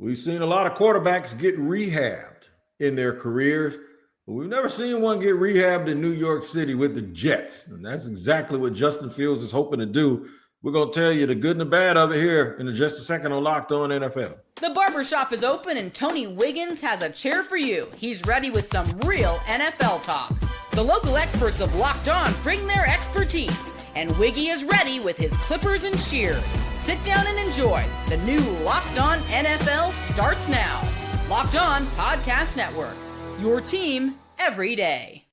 We've seen a lot of quarterbacks get rehabbed in their careers, but we've never seen one get rehabbed in New York City with the Jets. And that's exactly what Justin Fields is hoping to do. We're going to tell you the good and the bad of it here in just a second on Locked On NFL. The barbershop is open and Tony Wiggins has a chair for you. He's ready with some real NFL talk. The local experts of Locked On bring their expertise, and Wiggy is ready with his clippers and shears. Sit down and enjoy. The new Locked On NFL starts now. Locked On Podcast Network. Your team every day.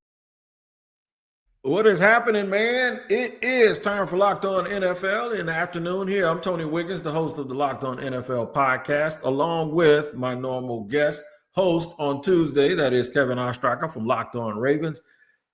What is happening, man? It is time for Locked On NFL in the afternoon here. I'm Tony Wiggins, the host of the Locked On NFL podcast, along with my normal guest host on Tuesday, that is Kevin Ostraca from Locked On Ravens.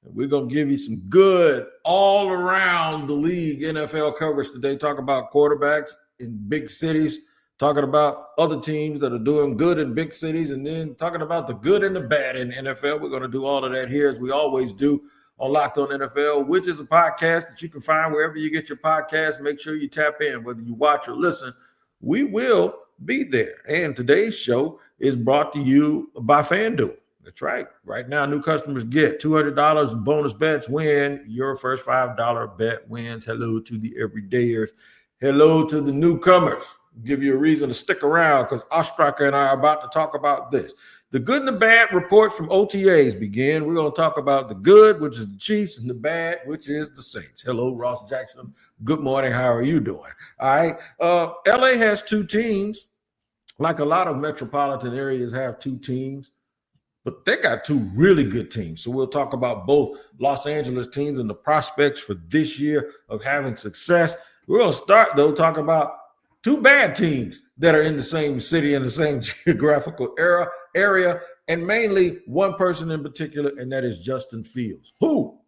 And we're going to give you some good all around the league NFL coverage today. Talk about quarterbacks in big cities, talking about other teams that are doing good in big cities, and then talking about the good and the bad in the NFL. We're going to do all of that here as we always do on Locked On NFL, which is a podcast that you can find wherever you get your podcast. Make sure you tap in, whether you watch or listen. We will be there. And today's show is brought to you by FanDuel. That's right. Right now, new customers get $200 in bonus bets when your first $5 bet wins. Hello to the everydayers. Hello to the newcomers. Give you a reason to stick around because Ostraca and I are about to talk about this. The good and the bad reports from OTAs begin. We're going to talk about the good, which is the Chiefs, and the bad, which is the Saints. Hello, Ross Jackson. Good morning. How are you doing? All right. LA has two teams, like a lot of metropolitan areas have two teams, but they got two really good teams. So we'll talk about both Los Angeles teams and the prospects for this year of having success. We're going to start, though, talking about two bad teams that are in the same city in the same geographical area, and mainly one person in particular, and that is Justin Fields, who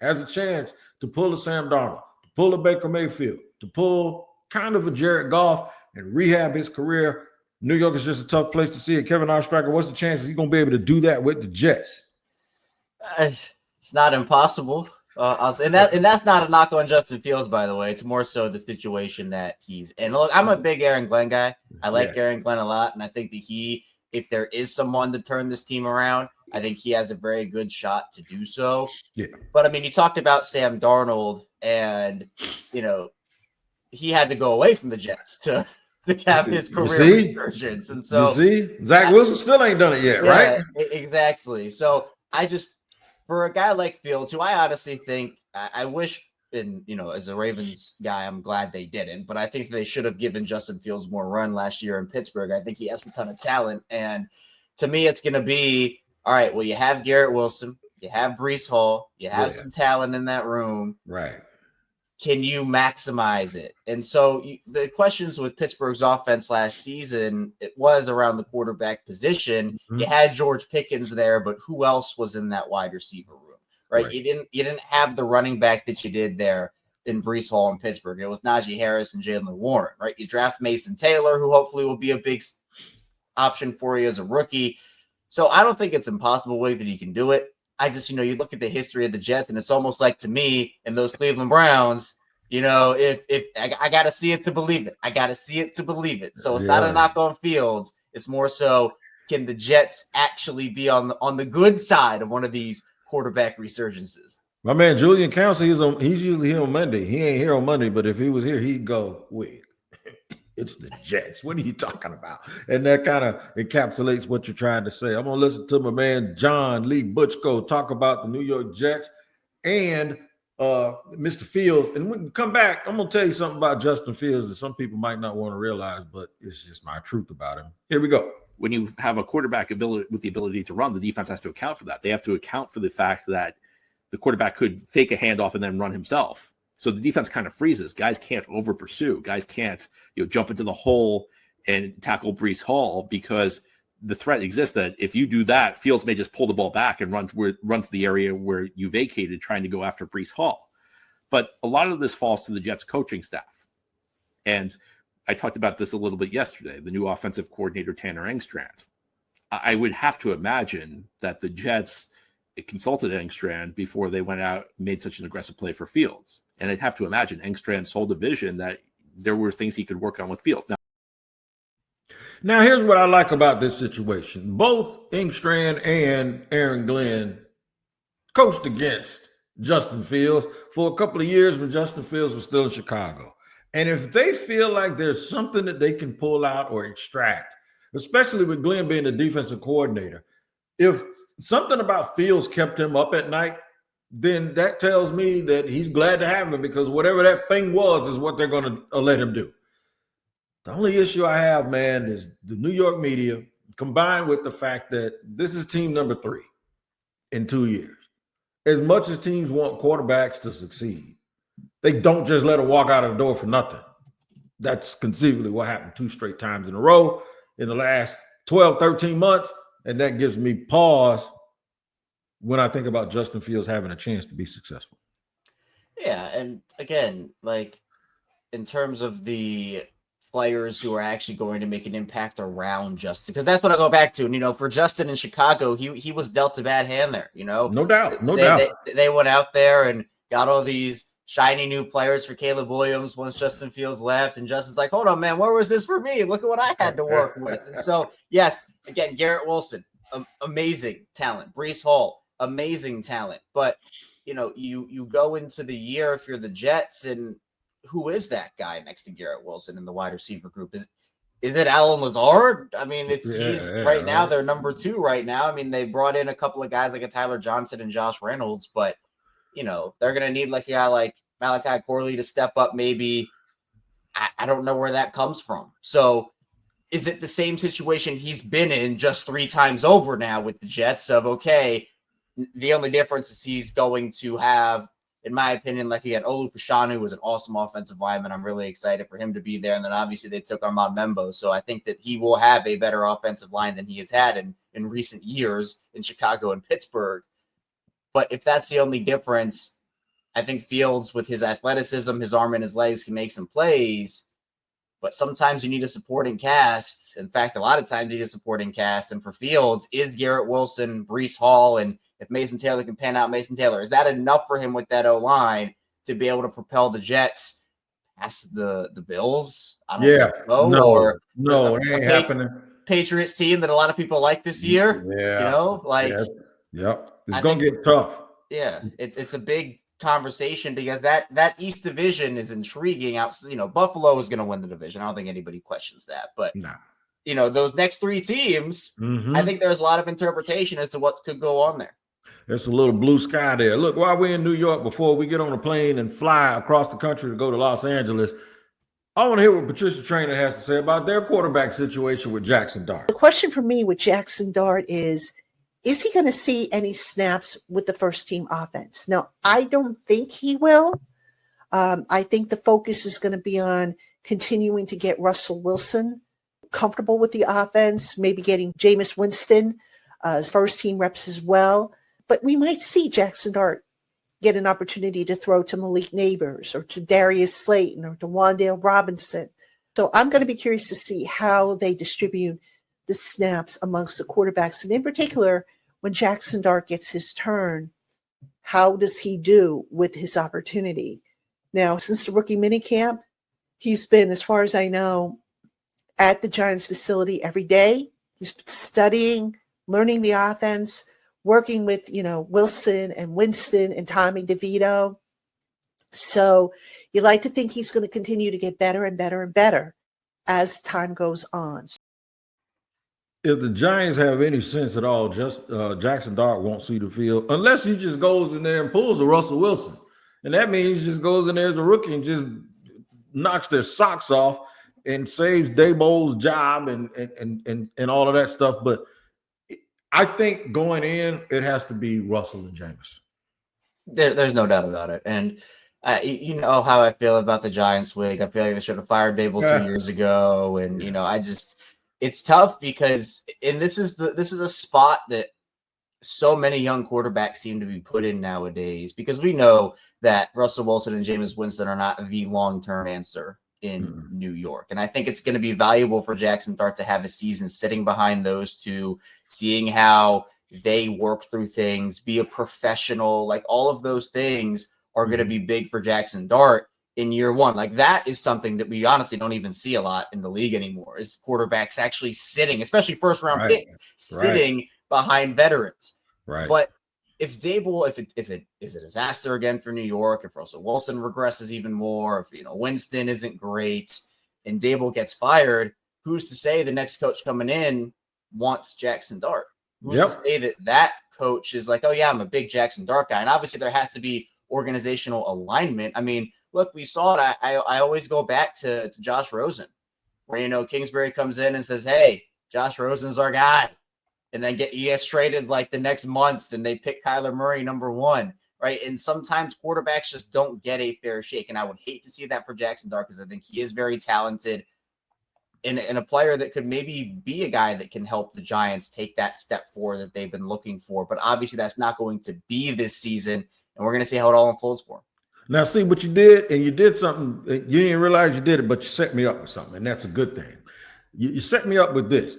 has a chance to pull a Sam Darnold, to pull a Baker Mayfield, to pull kind of a Jared Goff and rehab his career. New York is just a tough place to see it. Kevin Ostraca, what's the chances he's going to be able to do that with the Jets? It's not impossible. And that's not a knock on Justin Fields, by the way. It's more so the situation that he's in. Look, I'm a big Aaron Glenn guy. I like Aaron Glenn a lot, and I think that if there is someone to turn this team around, I think he has a very good shot to do so. Yeah. But I mean, you talked about Sam Darnold, and he had to go away from the Jets to have his career resurgence, and so Zach Wilson still ain't done it yet, right? Exactly. So for a guy like Fields, who I honestly think I wish, as a Ravens guy, I'm glad they didn't, but I think they should have given Justin Fields more run last year in Pittsburgh. I think he has a ton of talent. And to me, it's going to be, all right, well, you have Garrett Wilson, you have Breece Hall, you have some talent in that room. Right. Can you maximize it? And so the questions with Pittsburgh's offense last season, it was around the quarterback position. Mm-hmm. You had George Pickens there, but who else was in that wide receiver room, right? You didn't have the running back that you did there in Breece Hall in Pittsburgh. It was Najee Harris and Jalen Warren, right? You draft Mason Taylor, who hopefully will be a big option for you as a rookie. So I don't think it's impossible way that he can do it. I just, you look at the history of the Jets, and it's almost like, to me, and those Cleveland Browns, if I got to see it to believe it. I got to see it to believe it. So it's not a knock on Fields. It's more so, can the Jets actually be on the good side of one of these quarterback resurgences? My man Julian Council, he's usually here on Monday. He ain't here on Monday, but if he was here, he'd go, wait, it's the Jets. What are you talking about? And that kind of encapsulates what you're trying to say. I'm going to listen to my man John Lee Butchco talk about the New York Jets and Mr. Fields. And when we come back, I'm going to tell you something about Justin Fields that some people might not want to realize, but it's just my truth about him. Here we go. When you have a quarterback with the ability to run, the defense has to account for that. They have to account for the fact that the quarterback could fake a handoff and then run himself. So the defense kind of freezes. Guys can't over pursue. Guys can't jump into the hole and tackle Breece Hall, because the threat exists that if you do that, Fields may just pull the ball back and run to the area where you vacated, trying to go after Breece Hall. But a lot of this falls to the Jets coaching staff. And I talked about this a little bit yesterday, the new offensive coordinator, Tanner Engstrand. I would have to imagine that the Jets consulted Engstrand before they went out and made such an aggressive play for Fields. And I'd have to imagine Engstrand sold a vision that there were things he could work on with Fields. Now, Now, here's what I like about this situation. Both Ingstrand and Aaron Glenn coached against Justin Fields for a couple of years when Justin Fields was still in Chicago. And if they feel like there's something that they can pull out or extract, especially with Glenn being the defensive coordinator, if something about Fields kept him up at night, then that tells me that he's glad to have him, because whatever that thing was is what they're going to let him do. The only issue I have, man, is the New York media combined with the fact that this is team number 3 in 2 years. As much as teams want quarterbacks to succeed, they don't just let them walk out of the door for nothing. That's conceivably what happened 2 straight times in a row in the last 12, 13 months. And that gives me pause when I think about Justin Fields having a chance to be successful. Yeah, and again, like in terms of the players who are actually going to make an impact around Justin, because that's what I go back to. And, you know, for Justin in Chicago, he was dealt a bad hand there, you know. No doubt, They went out there and got all these shiny new players for Caleb Williams once Justin Fields left, and Justin's like, hold on, man, where was this for me? Look at what I had to work with. And so, yes, again, Garrett Wilson, amazing talent. Breece Hall, amazing talent. But, you know, you go into the year, if you're the Jets, and who is that guy next to Garrett Wilson in the wide receiver group? Is it Alan Lazard? I mean, he's right now, they're number 2 right now. I mean, they brought in a couple of guys like a Tyler Johnson and Josh Reynolds, but, you know, they're going to need like a guy like Malachi Corley to step up maybe. I don't know where that comes from. So is it the same situation he's been in just 3 times over now with the Jets of, okay, the only difference is he's going to have, in my opinion, like he had Olu Fashanu, who was an awesome offensive lineman. I'm really excited for him to be there. And then obviously they took Armand Membo. So I think that he will have a better offensive line than he has had in recent years in Chicago and Pittsburgh. But if that's the only difference, I think Fields, with his athleticism, his arm and his legs, can make some plays. But sometimes you need a supporting cast. In fact, a lot of times you need a supporting cast. And for Fields, is Garrett Wilson, Breece Hall, and if Mason Taylor can pan out Mason Taylor, is that enough for him with that O-line to be able to propel the Jets past the Bills? I don't think so. No, it ain't happening. Patriots team that a lot of people like this year. Yeah. You know, like, it's going to get tough. Yeah. It's a big conversation because that East Division is intriguing. You know, Buffalo is going to win the division. I don't think anybody questions that. But, you know, those next 3 teams, I think there's a lot of interpretation as to what could go on there. There's a little blue sky there. Look, while we're in New York, before we get on a plane and fly across the country to go to Los Angeles, I want to hear what Patricia Trainer has to say about their quarterback situation with Jackson Dart. The question for me with Jackson Dart is he going to see any snaps with the first team offense? Now, I don't think he will. I think the focus is going to be on continuing to get Russell Wilson comfortable with the offense, maybe getting Jameis Winston as first team reps as well. But we might see Jackson Dart get an opportunity to throw to Malik Neighbors or to Darius Slayton or to Wan'Dale Robinson. So I'm going to be curious to see how they distribute the snaps amongst the quarterbacks. And in particular, when Jackson Dart gets his turn, how does he do with his opportunity? Now, since the rookie minicamp, he's been, as far as I know, at the Giants facility every day. He's been studying, learning the offense, working with, you know, Wilson and Winston and Tommy DeVito. So you like to think he's going to continue to get better and better and better as time goes on. If the Giants have any sense at all, just Jackson Dart won't see the field unless he just goes in there and pulls a Russell Wilson. And that means he just goes in there as a rookie and just knocks their socks off and saves Daboll's job and all of that stuff. But I think going in, it has to be Russell and Jameis. There's no doubt about it. And you know how I feel about the Giants, Wig. I feel like they should have fired Dable 2 years ago. And, you know, it's tough because, and this is a spot that so many young quarterbacks seem to be put in nowadays, because we know that Russell Wilson and Jameis Winston are not the long-term answer in New York. And I think it's going to be valuable for Jackson Dart to have a season sitting behind those two, seeing how they work through things, be a professional, like all of those things are going to be big for Jackson Dart. in year one. Like that is something that we honestly don't even see a lot in the league anymore, is quarterbacks actually sitting, especially first round picks, sitting behind veterans. Right. But if Dable, if it is a disaster again for New York, if Russell Wilson regresses even more, if Winston isn't great and Dable gets fired, who's to say the next coach coming in wants Jackson Dart? Who's to say that coach is like, oh yeah, I'm a big Jackson Dart guy? And obviously there has to be organizational alignment. I mean, look, we saw it. I always go back to Josh Rosen, where, Kingsbury comes in and says, hey, Josh Rosen's our guy. And then he gets traded like the next month and they pick Kyler Murray number 1, right? And sometimes quarterbacks just don't get a fair shake. And I would hate to see that for Jackson Dart, because I think he is very talented and a player that could maybe be a guy that can help the Giants take that step forward that they've been looking for. But obviously that's not going to be this season. And we're going to see how it all unfolds for him. Now, see what you did, and you did something. You didn't realize you did it, but you set me up with something, and that's a good thing. You set me up with this.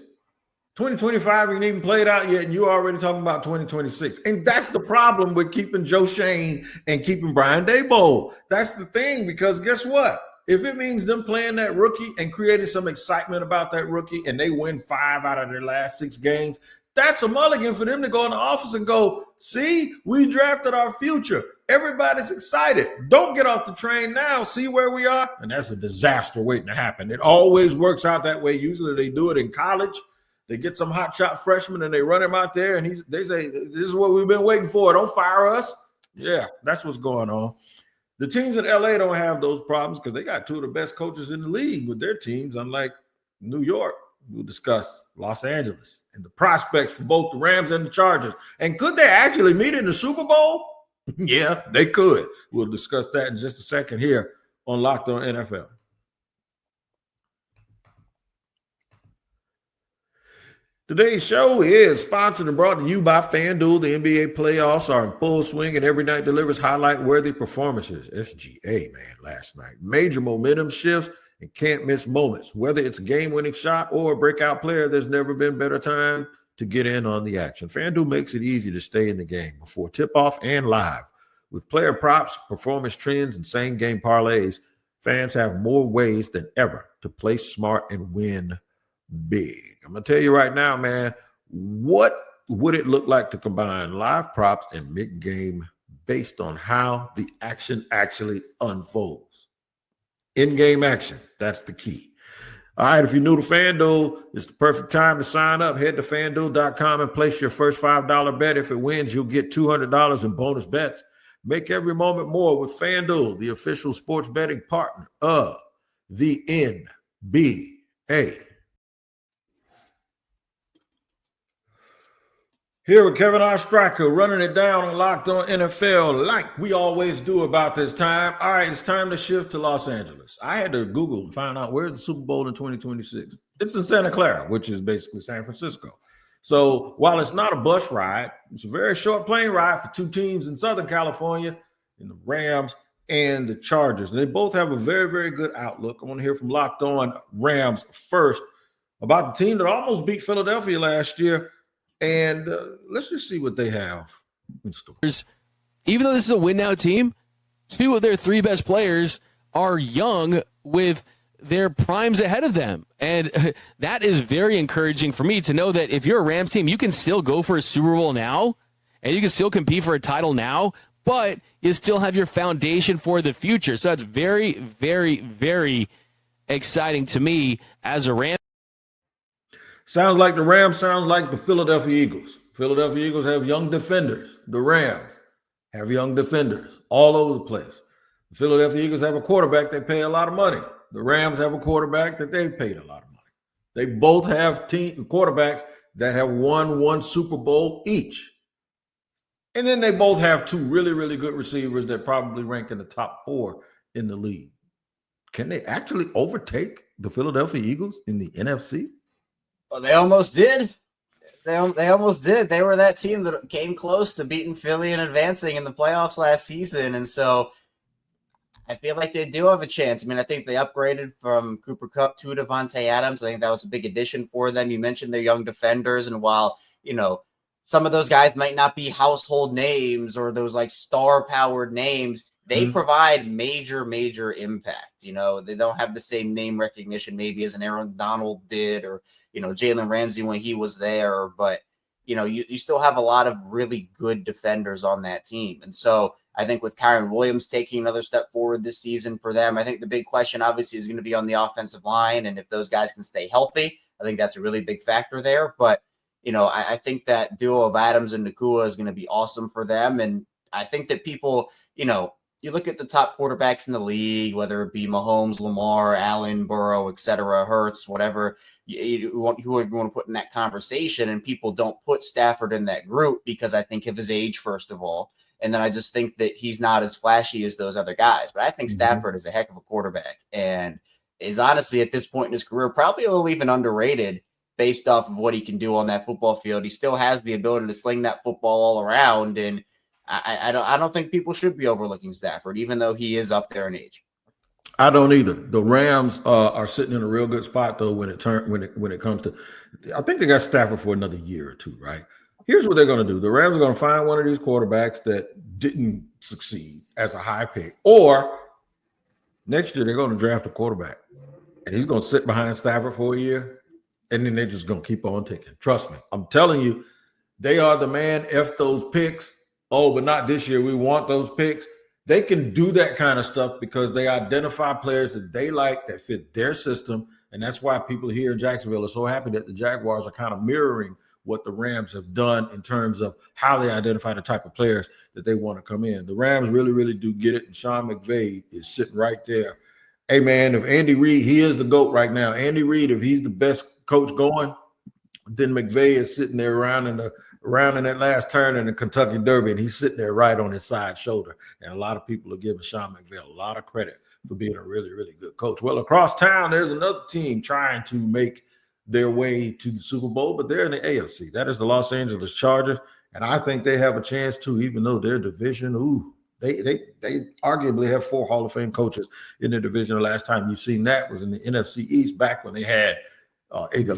2025 ain't even played out yet, and you're already talking about 2026. And that's the problem with keeping Joe Shane and keeping Brian Daboll. That's the thing, because guess what? If it means them playing that rookie and creating some excitement about that rookie, and they win 5 out of their last 6 games, that's a mulligan for them to go in the office and go, see, we drafted our future. Everybody's excited. Don't get off the train now. See where we are? And that's a disaster waiting to happen. It always works out that way. Usually they do it in college. They get some hotshot freshman and they run him out there, and they say, this is what we've been waiting for. Don't fire us. Yeah, that's what's going on. The teams in LA don't have those problems because they got 2 of the best coaches in the league with their teams, unlike New York. We'll discuss Los Angeles and the prospects for both the Rams and the Chargers. And could they actually meet in the Super Bowl? Yeah, they could. We'll discuss that in just a second here on Locked On NFL. Today's show is sponsored and brought to you by FanDuel. The NBA playoffs are in full swing, and every night delivers highlight-worthy performances. SGA, man, last night. Major momentum shifts and can't miss moments. Whether it's a game-winning shot or a breakout player, there's never been better time to get in on the action. FanDuel makes it easy to stay in the game before tip-off and live. With player props, performance trends, and same-game parlays, fans have more ways than ever to play smart and win big. I'm going to tell you right now, man, what would it look like to combine live props and mid-game based on how the action actually unfolds? In-game action, that's the key. All right, if you're new to FanDuel, it's the perfect time to sign up. Head to FanDuel.com and place your first $5 bet. If it wins, you'll get $200 in bonus bets. Make every moment more with FanDuel, the official sports betting partner of the NBA. Here with Kevin Ostraca, running it down on Locked On NFL like we always do about this time. All right, it's time to shift to Los Angeles. I had to Google and find out where's the Super Bowl in 2026. It's in Santa Clara, which is basically San Francisco. So while it's not a bus ride, it's a very short plane ride for 2 teams in Southern California, in the Rams and the Chargers. And they both have a very, very good outlook. I want to hear from Locked On Rams first about the team that almost beat Philadelphia last year. And let's just see what they have in store. Even though this is a win-now team, 2 of their 3 best players are young with their primes ahead of them. And that is very encouraging for me to know that if you're a Rams team, you can still go for a Super Bowl now, and you can still compete for a title now, but you still have your foundation for the future. So that's very, very, very exciting to me as a Rams. Sounds like the Rams, sounds like the Philadelphia Eagles. Philadelphia Eagles have young defenders. The Rams have young defenders all over the place. The Philadelphia Eagles have a quarterback that pay a lot of money. The Rams have a quarterback that they've paid a lot of money. They both have quarterbacks that have won 1 Super Bowl each. And then they both have 2 really, really good receivers that probably rank in the top 4 in the league. Can they actually overtake the Philadelphia Eagles in the NFC? Well, they almost did. They almost did. They were that team that came close to beating Philly and advancing in the playoffs last season. And so I feel like they do have a chance. I mean, I think they upgraded from Cooper Kupp to Devontae Adams. I think that was a big addition for them. You mentioned their young defenders. And while, some of those guys might not be household names or those like star-powered names, they provide major impact. You know, they don't have the same name recognition maybe as an Aaron Donald did, or, you know, Jalen Ramsey when he was there, but you know, you still have a lot of really good defenders on that team. And so I think with Kyron Williams taking another step forward this season for them, I think the big question obviously is going to be on the offensive line. And if those guys can stay healthy, I think that's a really big factor there. But, you know, I think that duo of Adams and Nacua is going to be awesome for them. And I think that people, you know, you look at the top quarterbacks in the league, whether it be Mahomes, Lamar, Allen, Burrow, et cetera, Hurts, whatever you want to put in that conversation, and people don't put Stafford in that group because I think of his age, first of all. And then I just think that he's not as flashy as those other guys. But I think Stafford is a heck of a quarterback and is honestly at this point in his career probably a little even underrated based off of what he can do on that football field. He still has the ability to sling that football all around, and I don't think people should be overlooking Stafford, even though he is up there in age. I don't either. The Rams are sitting in a real good spot though when it comes to. I think they got Stafford for another year or two, right? Here's what they're going to do: the Rams are going to find one of these quarterbacks that didn't succeed as a high pick, or next year they're going to draft a quarterback, and he's going to sit behind Stafford for a year, and then they're just going to keep on ticking. Trust me, I'm telling you, they are the man. F those picks. Oh, but not this year. We want those picks. They can do that kind of stuff because they identify players that they like that fit their system. And that's why people here in Jacksonville are so happy that the Jaguars are kind of mirroring what the Rams have done in terms of how they identify the type of players that they want to come in. The Rams really do get it. And Sean McVay is sitting right there. Hey, man, if Andy Reid, he is the GOAT right now. Andy Reid, if he's the best coach going, then McVay is sitting there around in that last turn in the Kentucky Derby, and he's sitting there right on his side shoulder. And a lot of people are giving Sean McVay a lot of credit for being a really good coach. Well, across town, there's another team trying to make their way to the Super Bowl, but they're in the AFC. That is the Los Angeles Chargers, and I think they have a chance too, even though their division, they arguably have 4 Hall of Fame coaches in their division. The last time you've seen that was in the NFC East back when they had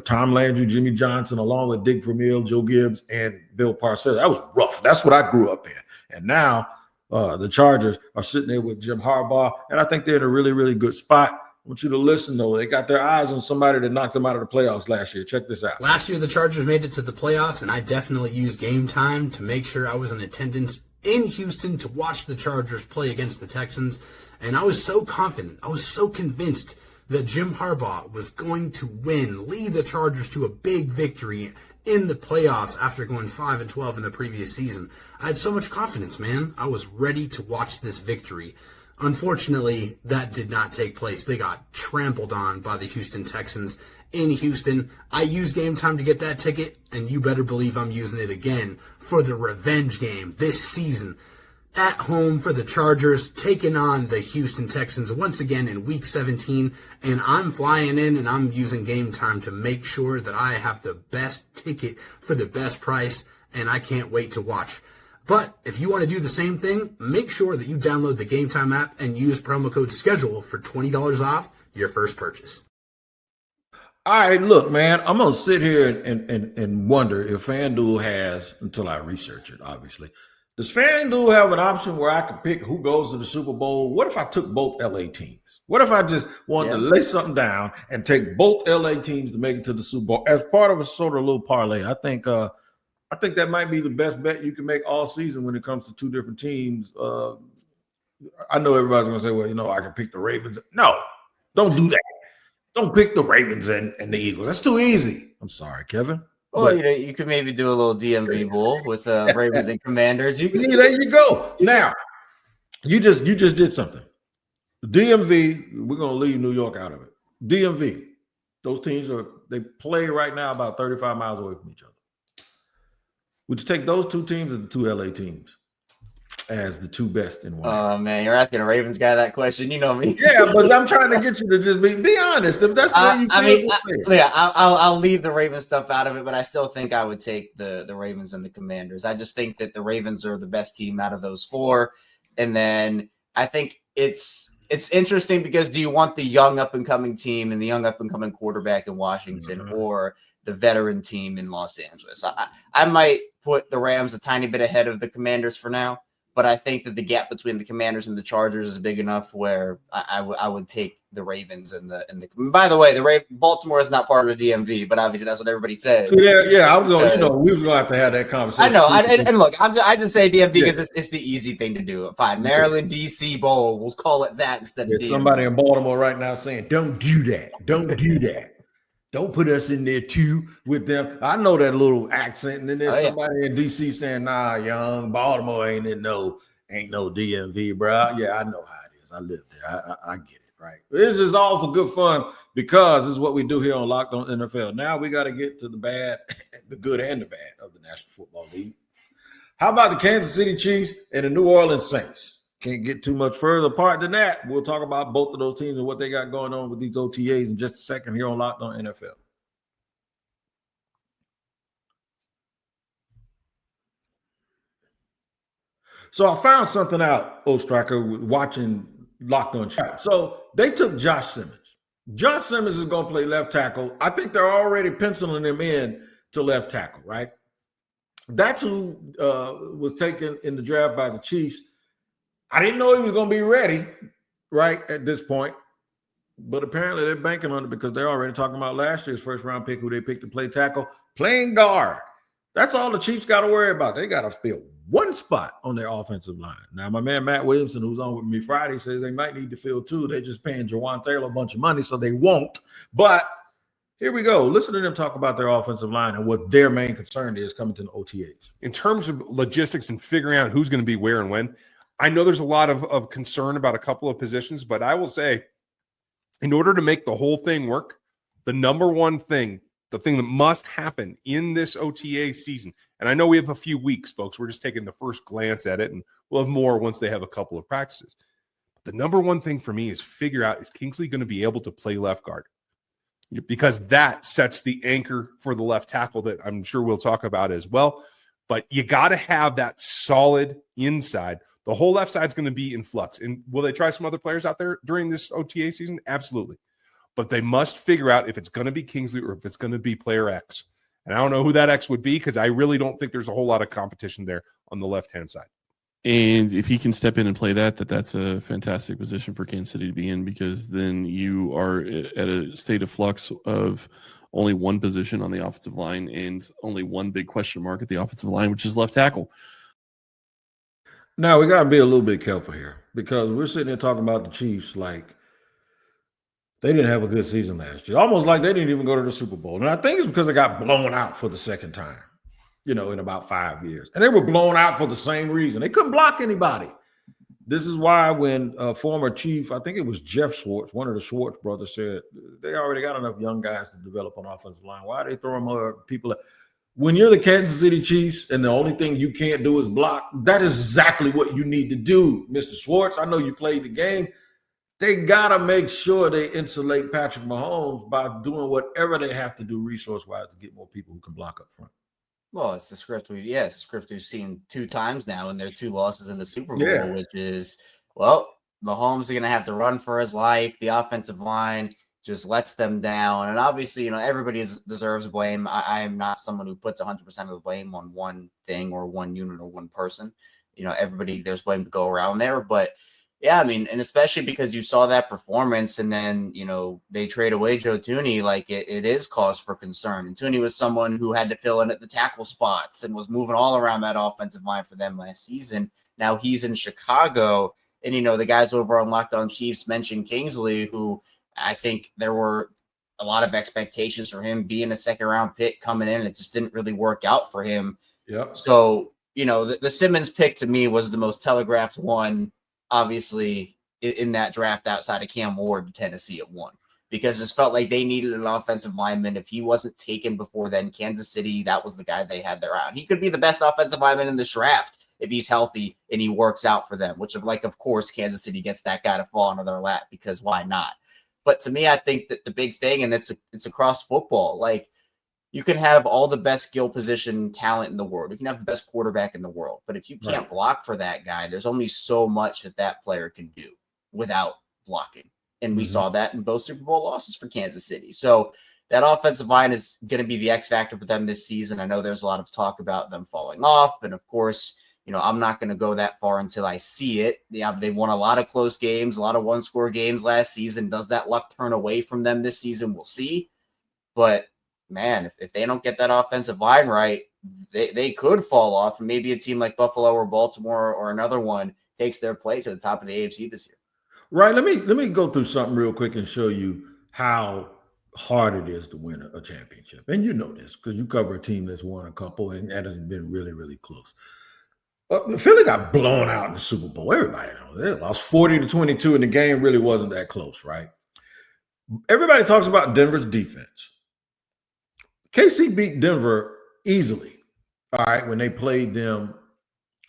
Tom Landry, Jimmy Johnson, along with Dick Vermeil, Joe Gibbs, and Bill Parcells. That was rough. That's what I grew up in. And now the Chargers are sitting there with Jim Harbaugh, and I think they're in a really good spot. I want you to listen, though. They got their eyes on somebody that knocked them out of the playoffs last year. Check this out. Last year, the Chargers made it to the playoffs, and I definitely used Game Time to make sure I was in attendance in Houston to watch the Chargers play against the Texans. And I was so confident. I was so convinced that Jim Harbaugh was going to lead the Chargers to a big victory in the playoffs after going 5-12 in the previous season. I had so much confidence, man. I was ready to watch this victory. Unfortunately, that did not take place. They got trampled on by the Houston Texans in Houston. I used Game Time to get that ticket, and you better believe I'm using it again for the revenge game this season. At home for the Chargers, taking on the Houston Texans once again in Week 17. And I'm flying in and I'm using Game Time to make sure that I have the best ticket for the best price. And I can't wait to watch. But if you want to do the same thing, make sure that you download the Game Time app and use promo code SCHEDULE for $20 off your first purchase. All right, look, man, I'm going to sit here and wonder if FanDuel has, until I research it, obviously. Does FanDuel have an option where I can pick who goes to the Super Bowl? What if I took both LA teams? What if I just wanted to lay something down and take both LA teams to make it to the Super Bowl as part of a sort of little parlay? I think that might be the best bet you can make all season when it comes to 2 different teams. I know everybody's going to say, well, I can pick the Ravens. No, don't do that. Don't pick the Ravens and the Eagles. That's too easy. I'm sorry, Kevin. Well, you could maybe do a little DMV bowl with Ravens and Commanders. There you go. Now, you just did something. DMV, we're going to leave New York out of it. DMV, those teams they play right now about 35 miles away from each other. Would you take those 2 teams or the 2 LA teams as the 2 best in one? Oh, man, you're asking a Ravens guy that question. You know me. Yeah, but I'm trying to get you to just be honest. If that's the way I'll leave the Ravens stuff out of it, but I still think I would take the Ravens and the Commanders. I just think that the Ravens are the best team out of those 4. And then I think it's interesting because do you want the young up-and-coming team and the young up-and-coming quarterback in Washington or the veteran team in Los Angeles? I might put the Rams a tiny bit ahead of the Commanders for now, But I think that the gap between the Commanders and the Chargers is big enough where I would take the Ravens and the. By the way, Baltimore is not part of the DMV, but obviously that's what everybody says. So yeah, I was going. We was going to have that conversation. I know, and look, I didn't say DMV because it's the easy thing to do. Fine, Maryland DC Bowl, we'll call it that instead of DMV. Somebody in Baltimore right now saying, "Don't do that. Don't do that. Don't put us in there too with them." I know that little accent, and then there's somebody in DC saying, "Nah, young Baltimore ain't no DMV, bro." Yeah, I know how it is. I live there. I get it. Right. This is all for good fun because this is what we do here on Locked On NFL. Now we got to get to the bad, the good and the bad of the National Football League. How about the Kansas City Chiefs and the New Orleans Saints? Can't get too much further apart than that. We'll talk about both of those teams and what they got going on with these OTAs in just a second here on Locked On NFL. So I found something out, Ostraca, watching Locked On Chat. So they took Josh Simmons. Josh Simmons is going to play left tackle. I think they're already penciling him in to left tackle, right? That's who was taken in the draft by the Chiefs. I didn't know he was going to be ready, right, at this point. But apparently they're banking on it because they're already talking about last year's first-round pick, who they picked to play tackle, playing guard. That's all the Chiefs got to worry about. They got to fill one spot on their offensive line. Now, my man Matt Williamson, who's on with me Friday, says they might need to fill two. They're just paying Jawan Taylor a bunch of money, so they won't. But here we go. Listen to them talk about their offensive line and what their main concern is coming to the OTAs. In terms of logistics and figuring out who's going to be where and when, I know there's a lot of concern about a couple of positions, but I will say, in order to make the whole thing work, the number one thing, the thing that must happen in this OTA season, and I know we have a few weeks, folks. We're just taking the first glance at it, and we'll have more once they have a couple of practices. But the number one thing for me is figure out, is Kingsley going to be able to play left guard? Because that sets the anchor for the left tackle that I'm sure we'll talk about as well. But you got to have that solid inside. The whole left side is going to be in flux. And will they try some other players out there during this OTA season? Absolutely. But they must figure out if it's going to be Kingsley or if it's going to be player X. And I don't know who that X would be because I really don't think there's a whole lot of competition there on the left-hand side. And if he can step in and play that's a fantastic position for Kansas City to be in, because then you are at a state of flux of only one position on the offensive line and only one big question mark at the offensive line, which is left tackle. Now, we got to be a little bit careful here because we're sitting here talking about the Chiefs like they didn't have a good season last year, almost like they didn't even go to the Super Bowl. And I think it's because they got blown out for the second time, in about 5 years. And they were blown out for the same reason. They couldn't block anybody. This is why when former Chief, I think it was Jeff Schwartz, one of the Schwartz brothers, said they already got enough young guys to develop on offensive line. Why are they throwing more people? When you're the Kansas City Chiefs and the only thing you can't do is block, that is exactly what you need to do, Mr. Schwartz. I know you played the game. They got to make sure they insulate Patrick Mahomes by doing whatever they have to do resource-wise to get more people who can block up front. Well, it's the script we've seen 2 times now in their 2 losses in the Super Bowl, which is, well, Mahomes is going to have to run for his life. The offensive line just lets them down. And obviously, everybody deserves blame. I am not someone who puts 100% of the blame on one thing or one unit or one person. Everybody, there's blame to go around there. But yeah, and especially because you saw that performance and then, they trade away Joe Thuney, like it is cause for concern. And Thuney was someone who had to fill in at the tackle spots and was moving all around that offensive line for them last season. Now he's in Chicago, and, the guys over on Locked On Chiefs mentioned Kingsley, who I think there were a lot of expectations for him being a second-round pick coming in. It just didn't really work out for him. Yep. So, the Simmons pick to me was the most telegraphed one, obviously, in that draft outside of Cam Ward to Tennessee at 1, because it felt like they needed an offensive lineman. If he wasn't taken before then, Kansas City, that was the guy they had there out. He could be the best offensive lineman in this draft if he's healthy and he works out for them, which of course, Kansas City gets that guy to fall into their lap because why not? But to me, I think that the big thing, and it's across football, like you can have all the best skill position talent in the world. You can have the best quarterback in the world. But if you can't block for that guy, there's only so much that player can do without blocking. And we saw that in both Super Bowl losses for Kansas City. So that offensive line is going to be the X factor for them this season. I know there's a lot of talk about them falling off. And of course, I'm not going to go that far until I see it. They won a lot of close games, a lot of one-score games last season. Does that luck turn away from them this season? We'll see. But, man, if they don't get that offensive line right, they could fall off. And maybe a team like Buffalo or Baltimore or another one takes their place at the top of the AFC this year. Right. Let me go through something real quick and show you how hard it is to win a championship. And you know this because you cover a team that's won a couple and that has been really, really close. Philly got blown out in the Super Bowl. Everybody knows they lost 40-22, and the game really wasn't that close, right? Everybody talks about Denver's defense. KC beat Denver easily, all right, when they played them.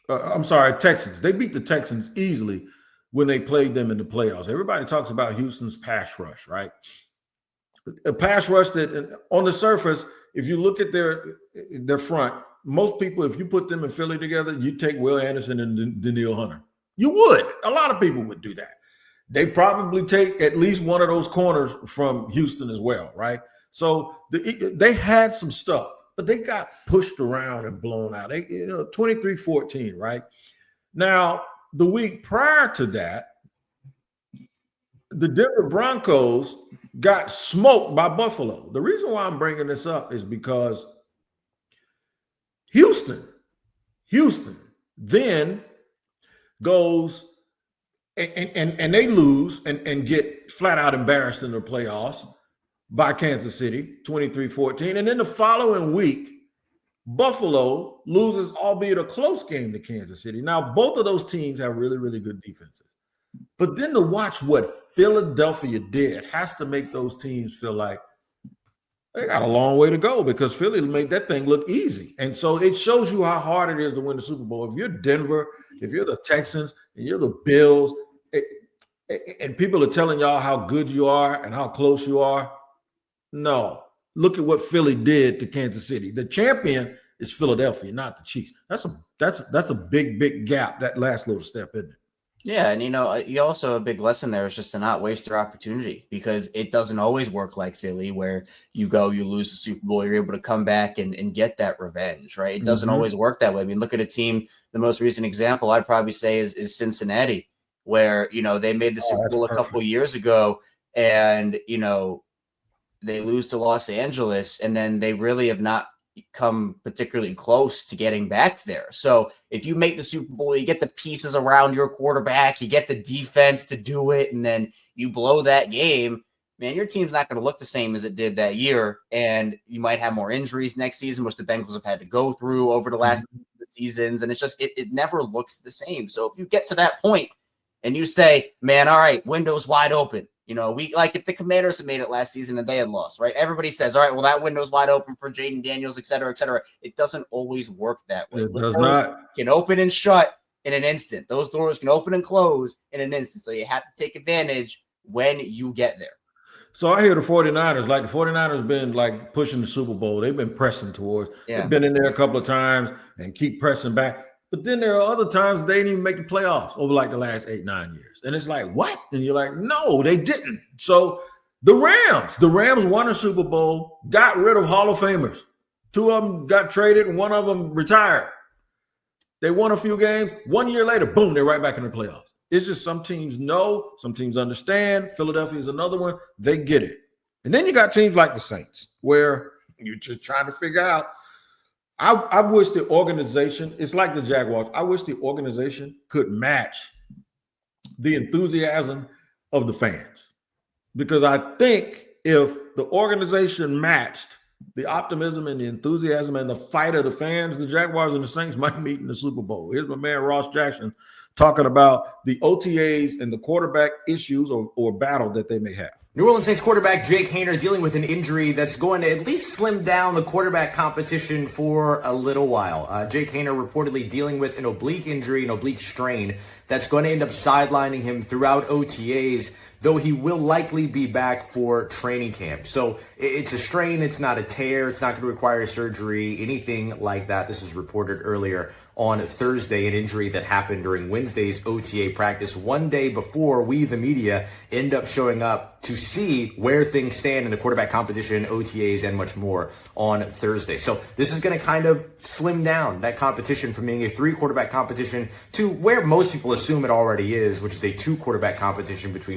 Texans. They beat the Texans easily when they played them in the playoffs. Everybody talks about Houston's pass rush, right? A pass rush that on the surface, if you look at their front, most people, if you put them in Philly together, you take Will Anderson and Daniil Hunter. You would. A lot of people would do that. They probably take at least one of those corners from Houston as well, right? So they had some stuff, but they got pushed around and blown out. 23-14, right? Now, the week prior to that, the Denver Broncos got smoked by Buffalo. The reason why I'm bringing this up is because Houston then goes and they lose and get flat out embarrassed in the playoffs by Kansas City, 23-14. And then the following week, Buffalo loses, albeit a close game, to Kansas City. Now, both of those teams have really, really good defenses. But then to watch what Philadelphia did has to make those teams feel like they got a long way to go because Philly made that thing look easy. And so it shows you how hard it is to win the Super Bowl. If you're Denver, if you're the Texans, and you're the Bills, and people are telling y'all how good you are and how close you are, no. Look at what Philly did to Kansas City. The champion is Philadelphia, not the Chiefs. That's a big, big gap, that last little step, isn't it? Yeah, and you also a big lesson there is just to not waste your opportunity because it doesn't always work like Philly where you lose the Super Bowl, you're able to come back and get that revenge, right? It doesn't always work that way. I mean, look at a team, the most recent example I'd probably say is Cincinnati, where, they made the Super Bowl a couple of years ago and, they lose to Los Angeles and then they really have not come particularly close to getting back there. So if you make the Super Bowl, you get the pieces around your quarterback, you get the defense to do it, and then you blow that game, man, your team's not going to look the same as it did that year. And you might have more injuries next season, which the Bengals have had to go through over the last seasons. And it's just, it never looks the same. So if you get to that point and you say, man, all right, window's wide open. If the Commanders had made it last season and they had lost, right? Everybody says, all right, well, that window's wide open for Jaden Daniels, et cetera, et cetera. It doesn't always work that way. It does not. Can open and shut in an instant. Those doors can open and close in an instant. So you have to take advantage when you get there. So I hear the 49ers, like the 49ers been like pushing the Super Bowl. They've been pressing towards. Yeah. They've been in there a couple of times and keep pressing back. But then there are other times they didn't even make the playoffs over like the last 8-9 years. And it's like, what? And you're like, no, they didn't. So the Rams won a Super Bowl, got rid of Hall of Famers. 2 of them got traded and 1 of them retired. They won a few games. 1 year later, boom, they're right back in the playoffs. It's just some teams know, some teams understand. Philadelphia is another one. They get it. And then you got teams like the Saints where you're just trying to figure out. I wish the organization, it's like the Jaguars, I wish the organization could match the enthusiasm of the fans. Because I think if the organization matched the optimism and the enthusiasm and the fight of the fans, the Jaguars and the Saints might meet in the Super Bowl. Here's my man Ross Jackson talking about the OTAs and the quarterback issues or battle that they may have. New Orleans Saints quarterback Jake Haener dealing with an injury that's going to at least slim down the quarterback competition for a little while. Jake Haener reportedly dealing with an oblique injury, an oblique strain that's going to end up sidelining him throughout OTAs, though he will likely be back for training camp. So it's a strain, it's not a tear, it's not going to require surgery, anything like that. This was reported earlier on Thursday, an injury that happened during Wednesday's OTA practice, one day before we, the media, end up showing up to see where things stand in the quarterback competition, OTAs, and much more on Thursday. So this is going to kind of slim down that competition from being a 3-quarterback competition to where most people assume it already is, which is a 2-quarterback competition between.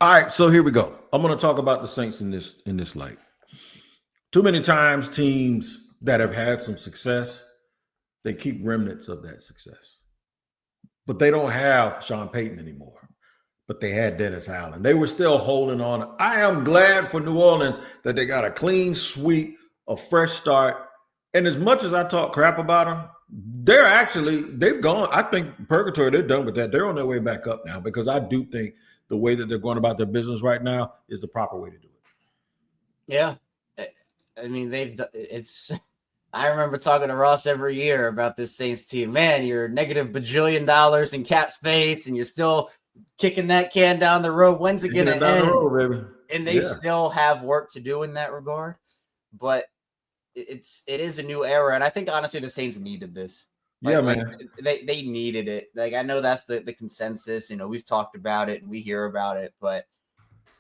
All right, so here we go. I'm going to talk about the Saints in this light. Too many times teams that have had some success, they keep remnants of that success. But they don't have Sean Payton anymore. But they had Dennis Allen. They were still holding on. I am glad for New Orleans that they got a clean sweep, a fresh start. And as much as I talk crap about them, they've gone. I think purgatory, they're done with that. They're on their way back up now because I do think the way that they're going about their business right now is the proper way to do it. Yeah. I mean, I remember talking to Ross every year about this Saints team. Man, you're negative $bajillion in cap space, and you're still kicking that can down the road. When's it going to end? And they still have work to do in that regard. But it is a new era, and I think honestly the Saints needed this. Man. They needed it. Like, I know that's the consensus. You know, we've talked about it and we hear about it, but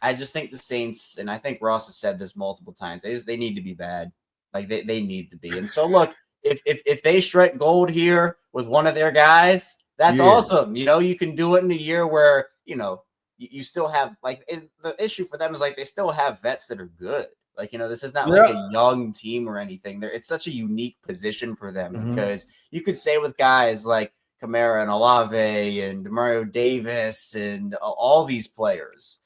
I just think the Saints, and I think Ross has said this multiple times, they need to be bad. Like they need to be. And so look, if they strike gold here with one of their guys, that's awesome. You know, you can do it in a year where, you know, you still have the issue for them is like they still have vets that are good. Like, you know, this is not like a young team or anything. It's such a unique position for them because you could say with guys like Kamara and Olave and Demario Davis and all these players,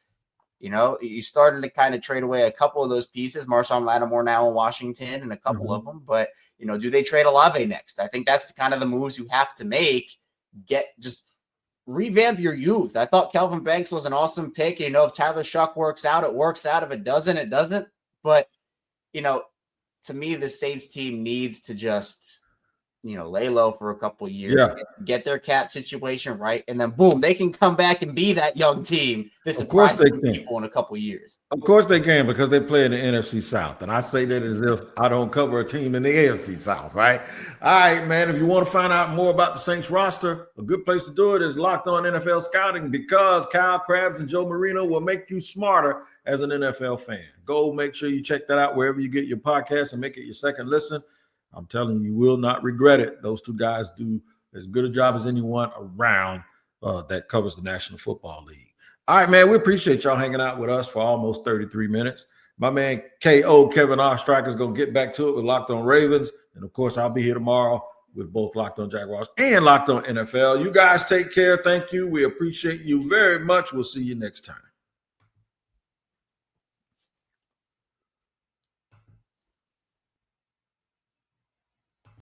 you know, you started to kind of trade away a couple of those pieces. Marshawn Lattimore now in Washington and a couple of them. But, you know, do they trade Olave next? I think that's kind of the moves you have to make. Just revamp your youth. I thought Kelvin Banks was an awesome pick. You know, if Tyler Shuck works out, it works out. If it doesn't, it doesn't. But, you know, to me, the Saints team needs to just, you know, lay low for a couple of years, get their cap situation right, and then boom, they can come back and be that young team that surprises people in a couple of years. Of course they can, because they play in the NFC South. And I say that as if I don't cover a team in the AFC South, right? All right, man, if you want to find out more about the Saints roster, a good place to do it is Locked On NFL Scouting, because Kyle Krabs and Joe Marino will make you smarter as an NFL fan. Go make sure you check that out wherever you get your podcast and make it your second listen. I'm telling you, you will not regret it. Those two guys do as good a job as anyone around that covers the National Football League. All right, man, we appreciate y'all hanging out with us for almost 33 minutes. My man K.O. Kevin Ostraca is going to get back to it with Locked On Ravens. And, of course, I'll be here tomorrow with both Locked On Jaguars and Locked On NFL. You guys take care. Thank you. We appreciate you very much. We'll see you next time.